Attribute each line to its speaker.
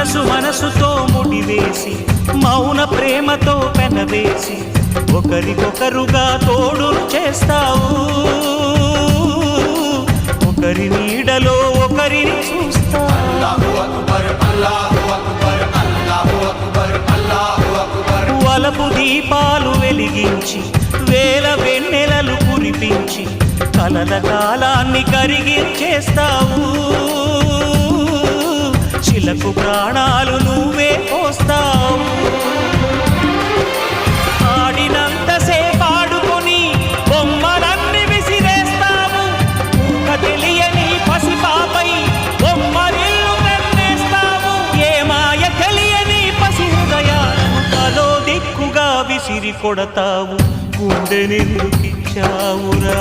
Speaker 1: మనసుతో ముడివేసి మౌన ప్రేమతో పెనవేసి ఒకరికొకరుగా తోడు చేస్తావు ఒకరి నీడలో ఒకరిని చూస్తావు వలపు దీపాలు వెలిగించి వేల వెన్నెలలు కురిపించి కలల కాలాన్ని కరిగించేస్తావు చిలకు ప్రాణాలు నువ్వే పోస్తావు ఆడినంతసేపు ఆడుకొని బొమ్మలన్నీ విసిరేస్తావు ఊహ తెలియని పసిపాపై బొమ్మరిల్లు కన్నేస్తావు ఏ మాయ తెలియని పసి హృదయాలను తలో దిక్కుగా విసిరి కొడతావు గుండెనెందుకిచ్చావురా